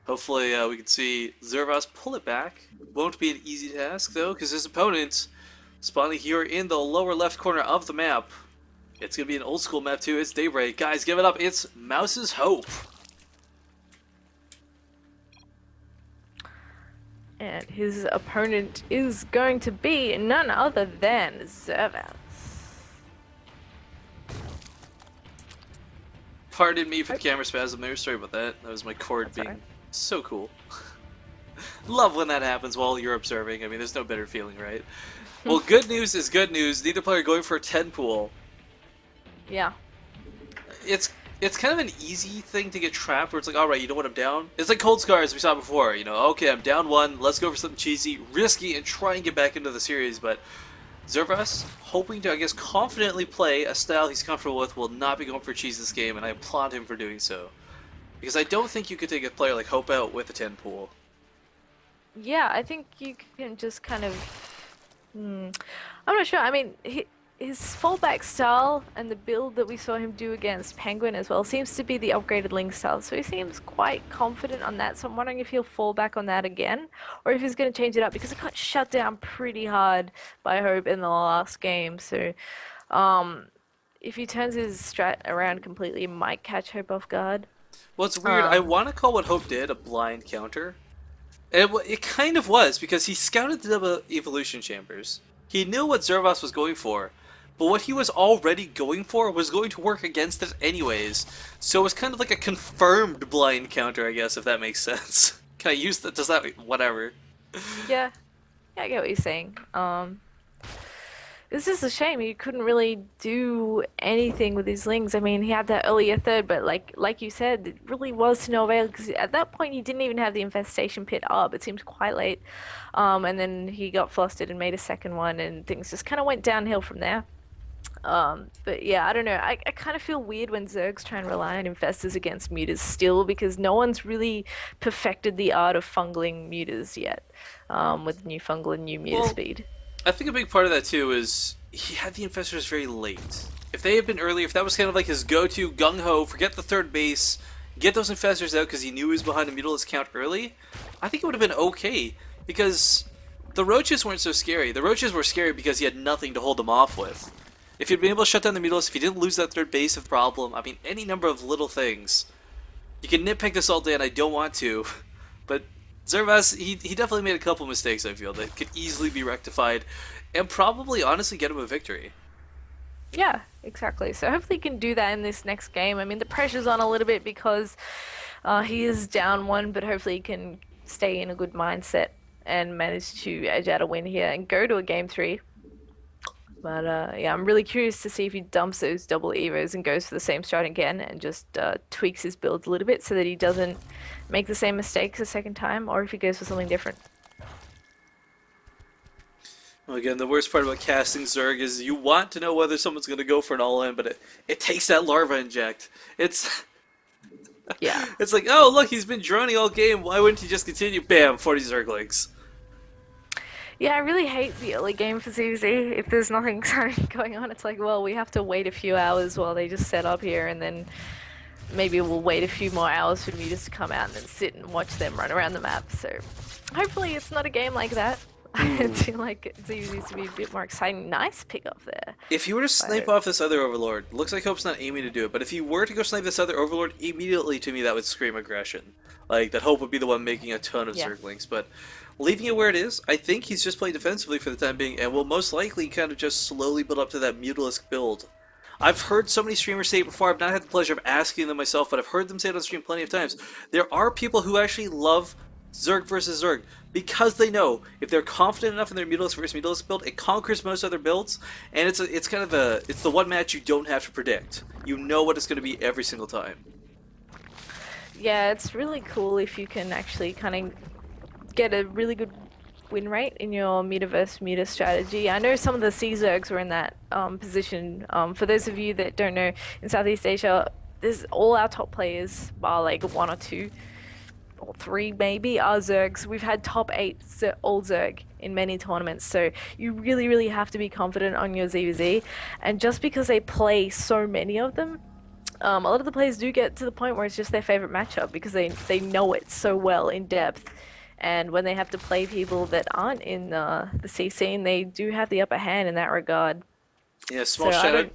Hopefully we can see Zervas pull it back. Won't be an easy task though, because his opponent spawning here in the lower left corner of the map. It's going to be an old school map too. It's Daybreak. Guys, give it up. It's Mouse's Hope. And his opponent is going to be none other than Zervas. Pardon me for the camera spasm there. Sorry about that. That was my cord being right. so cool. Love when that happens while you're observing. I mean, there's no better feeling, right? Well, good news is good news. Neither player going for a 10 pool. Yeah. It's kind of an easy thing to get trapped where it's like, alright, you know what, I'm down. It's like Cold Scars we saw before, you know, okay, I'm down one, let's go for something cheesy, risky, and try and get back into the series, but Zervas, hoping to, I guess, confidently play a style he's comfortable with, will not be going for cheese this game, and I applaud him for doing so. Because I don't think you could take a player like Hope out with a 10 pool. Yeah, I think you can just kind of... I'm not sure. I mean, his fallback style and the build that we saw him do against Penguin as well seems to be the upgraded Link style. So he seems quite confident on that. So I'm wondering if he'll fall back on that again, or if he's going to change it up because it got shut down pretty hard by Hope in the last game. So if he turns his strat around completely, it might catch Hope off guard. Well, it's weird. I want to call what Hope did a blind counter. It kind of was, because he scouted the double evolution chambers. He knew what Zervas was going for, but what he was already going for was going to work against it anyways. So it was kind of like a confirmed blind counter, I guess, if that makes sense. Can I use that? Does that... whatever. Yeah, I get what you're saying. It's just a shame he couldn't really do anything with his lings. I mean, he had that earlier third, but like you said, it really was to no avail because at that point he didn't even have the infestation pit up. It seemed quite late, and then he got flustered and made a second one, and things just kind of went downhill from there. But yeah, I don't know. I kind of feel weird when Zergs try and rely on infestors against mutas still because no one's really perfected the art of fungling mutas yet, with new fungal and new muta speed. I think a big part of that too is he had the infestors very late. If they had been earlier, if that was kind of like his go-to gung-ho, forget the third base, get those infestors out because he knew he was behind a mutalist count early, I think it would have been okay. Because the roaches weren't so scary. The roaches were scary because he had nothing to hold them off with. If he'd been able to shut down the mutalist, if he didn't lose that third base of the problem, I mean, any number of little things. You can nitpick this all day and I don't want to, but Zervas, he definitely made a couple mistakes, I feel, that could easily be rectified and probably, honestly, get him a victory. Yeah, exactly. So hopefully he can do that in this next game. I mean, the pressure's on a little bit because he is down one, but hopefully he can stay in a good mindset and manage to edge out a win here and go to a game three. But yeah, I'm really curious to see if he dumps those double evos and goes for the same strat again and just tweaks his build a little bit so that he doesn't make the same mistakes a second time, or if he goes for something different. Well, again, the worst part about casting Zerg is you want to know whether someone's going to go for an all-in, but it takes that larva inject. It's... Yeah. It's like, oh, look, he's been droning all game, why wouldn't he just continue? Bam, 40 Zerglings. Yeah, I really hate the early game for ZZ. If there's nothing exciting going on, it's like, well, we have to wait a few hours while they just set up here, and then maybe we'll wait a few more hours for me just to come out and then sit and watch them run around the map. So hopefully it's not a game like that. I feel like ZZ needs to be a bit more exciting. Nice pick up there. If you were to snipe off this other Overlord, looks like Hope's not aiming to do it, but if you were to go snipe this other Overlord, immediately to me that would scream aggression. Like, that Hope would be the one making a ton of Zerglings, but leaving it where it is, I think he's just playing defensively for the time being, and will most likely kind of just slowly build up to that Mutalisk build. I've heard so many streamers say it before, I've not had the pleasure of asking them myself, but I've heard them say it on stream plenty of times. There are people who actually love Zerg versus Zerg, because they know if they're confident enough in their Mutalisk versus Mutalisk build, it conquers most other builds, and it's kind of it's the one match you don't have to predict. You know what it's going to be every single time. Yeah, it's really cool if you can actually kind of get a really good win rate in your metaverse muta strategy. I know some of the C-Zergs were in that position. For those of you that don't know, in Southeast Asia, there's all our top players, bar like one or two, or three maybe, are Zergs. We've had top 8 all Zerg in many tournaments, so you really, really have to be confident on your ZVZ. And just because they play so many of them, A lot of the players do get to the point where it's just their favorite matchup because they know it so well in depth. And when they have to play people that aren't in the C scene, they do have the upper hand in that regard. Yeah, So I don't.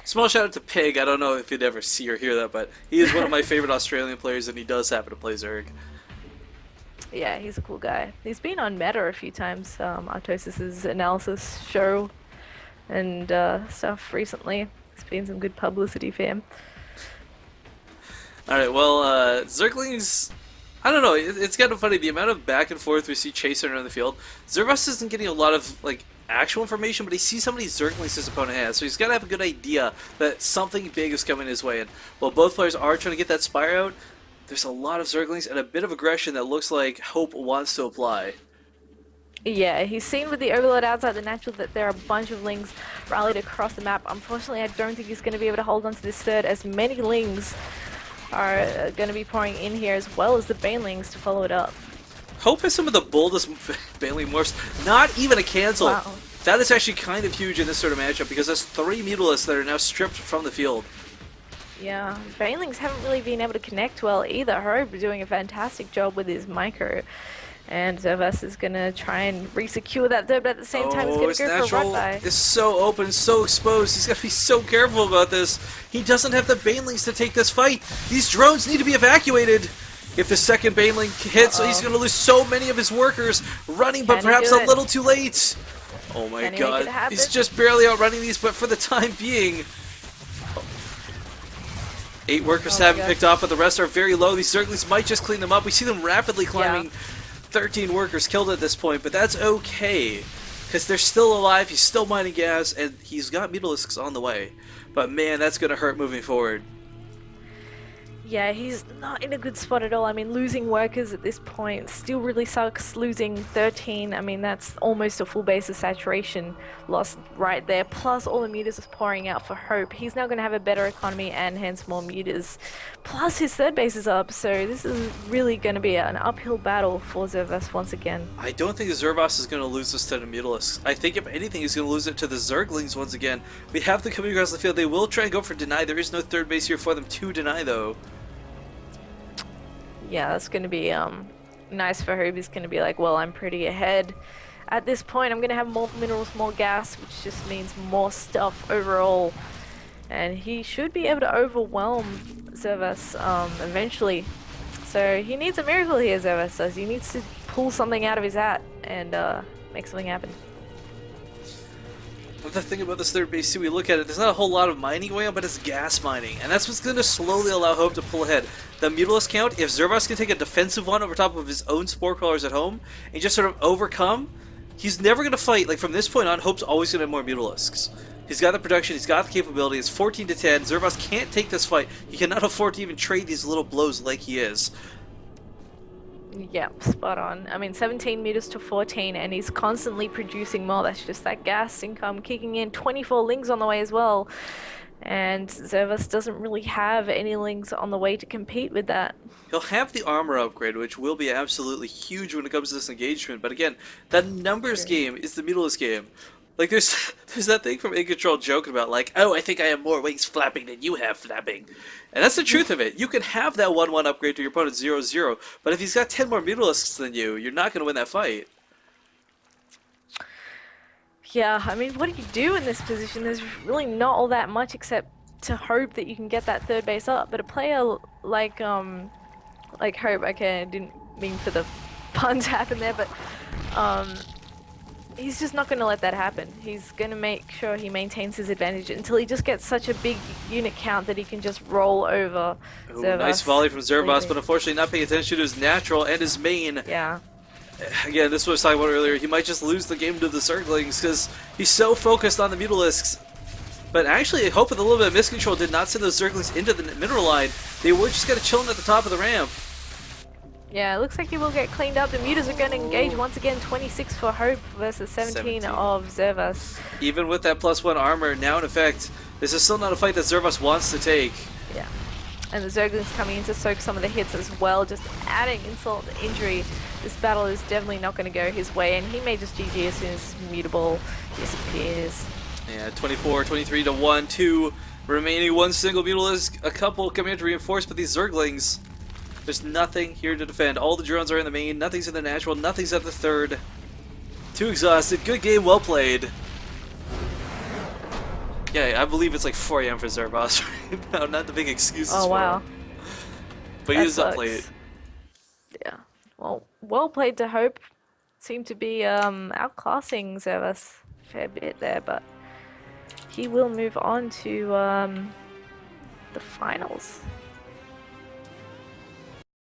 small shout out to Pig. I don't know if you'd ever see or hear that, but he is one of my favorite Australian players, and he does happen to play Zerg. Yeah, he's a cool guy. He's been on Meta a few times. Artosis's analysis show and stuff recently. It's been some good publicity for him. All right, well, Zerglings. I don't know. It's kind of funny the amount of back and forth we see chasing around the field. Zervas isn't getting a lot of like actual information, but he sees how many Zerglings his opponent has, so he's got to have a good idea that something big is coming his way. And while both players are trying to get that Spire out, there's a lot of Zerglings and a bit of aggression that looks like Hope wants to apply. Yeah, he's seen with the Overlord outside the natural that there are a bunch of Lings rallied across the map. Unfortunately, I don't think he's going to be able to hold on to this third, as many Lings are going to be pouring in here, as well as the Banelings to follow it up. Hope has some of the boldest Baneling morphs. Not even a cancel. Wow. That is actually kind of huge in this sort of matchup because there's 3 Mutalisks that are now stripped from the field. Yeah, Banelings haven't really been able to connect well either. Hope doing a fantastic job with his micro. And Zervas is going to try and re-secure that third, but at the same time he's going to go for a run-by. It's so open, so exposed. He's got to be so careful about this. He doesn't have the Banelings to take this fight. These drones need to be evacuated. If the second Baneling hits, he's going to lose so many of his workers running, but perhaps a little too late. Oh my god. He's just barely outrunning these, but for the time being... 8 workers haven't picked off, but the rest are very low. These Zerglings might just clean them up. We see them rapidly climbing. 13 workers killed at this point, but that's okay. Because they're still alive, he's still mining gas, and he's got Mutalisks on the way. But man, that's going to hurt moving forward. Yeah, he's not in a good spot at all. I mean, losing workers at this point still really sucks. Losing 13, I mean, that's almost a full base of saturation lost right there. Plus, all the meters is pouring out for Hope. He's now going to have a better economy and hence more meters. Plus, his third base is up, so this is really going to be an uphill battle for Zervas once again. I don't think Zervas is going to lose this to the Mutalisks. I think, if anything, he's going to lose it to the Zerglings once again. We have them coming across the field. They will try and go for deny. There is no third base here for them to deny, though. Yeah, that's going to be nice for Hope. He's going to be like, well, I'm pretty ahead. At this point, I'm going to have more minerals, more gas, which just means more stuff overall. And he should be able to overwhelm Zervas eventually. So he needs a miracle here, Zervas does. He needs to pull something out of his hat and make something happen. The thing about this third base too, we look at it, there's not a whole lot of mining going on, but it's gas mining. And that's what's going to slowly allow Hope to pull ahead. The Mutalisk count, if Zervas can take a defensive one over top of his own Spore Crawlers at home, and just sort of overcome, he's never going to fight. Like, from this point on, Hope's always going to have more Mutalisks. He's got the production, he's got the capability, it's 14 to 10. Zervas can't take this fight. He cannot afford to even trade these little blows like he is. Yeah, spot on. I mean, 17 meters to 14, and he's constantly producing more. That's just that gas income kicking in. 24 Lings on the way as well. And Zervas doesn't really have any Lings on the way to compete with that. He'll have the armor upgrade, which will be absolutely huge when it comes to this engagement. But again, that numbers game is the Mutalisk game. Like, there's that thing from In Control joking about, like, oh, I think I have more wings flapping than you have flapping. And that's the truth of it. You can have that 1-1 upgrade to your opponent 0-0, but if he's got 10 more Mutalisks than you, you're not going to win that fight. Yeah, I mean, what do you do in this position? There's really not all that much except to hope that you can get that third base up. But a player like Hope, okay, I didn't mean for the pun to happen there, but he's just not going to let that happen. He's going to make sure he maintains his advantage until he just gets such a big unit count that he can just roll over Zervas. Nice volley from Zervas, but unfortunately not paying attention to his natural and his main. Yeah. Again, this was what I was talking about earlier. He might just lose the game to the Zerglings because he's so focused on the Mutalisks. But actually, Hope with a little bit of miscontrol did not send those Zerglings into the mineral line. They were just kind of chilling at the top of the ramp. Yeah, it looks like he will get cleaned up. The Mutas are going to engage once again. 26 for Hope versus 17 of Zervas. Even with that +1 armor now in effect, this is still not a fight that Zervas wants to take. Yeah. And the Zerglings coming in to soak some of the hits as well, just adding insult to injury. This battle is definitely not going to go his way, and he may just GG as soon as Mutable disappears. Yeah, 24, 23 to 1, 2. Remaining one single Beetle is a couple coming in to reinforce, but these Zerglings, there's nothing here to defend. All the drones are in the main, nothing's in the natural, nothing's at the third. Too exhausted. Good game, well played. Yeah, I believe it's like 4 AM for Zervas right now, not the big excuses Oh for wow. him. But he That is up late. sucks. Yeah. Well played to Hope. Seemed to be outclassing Zervas a fair bit there, but he will move on to the finals.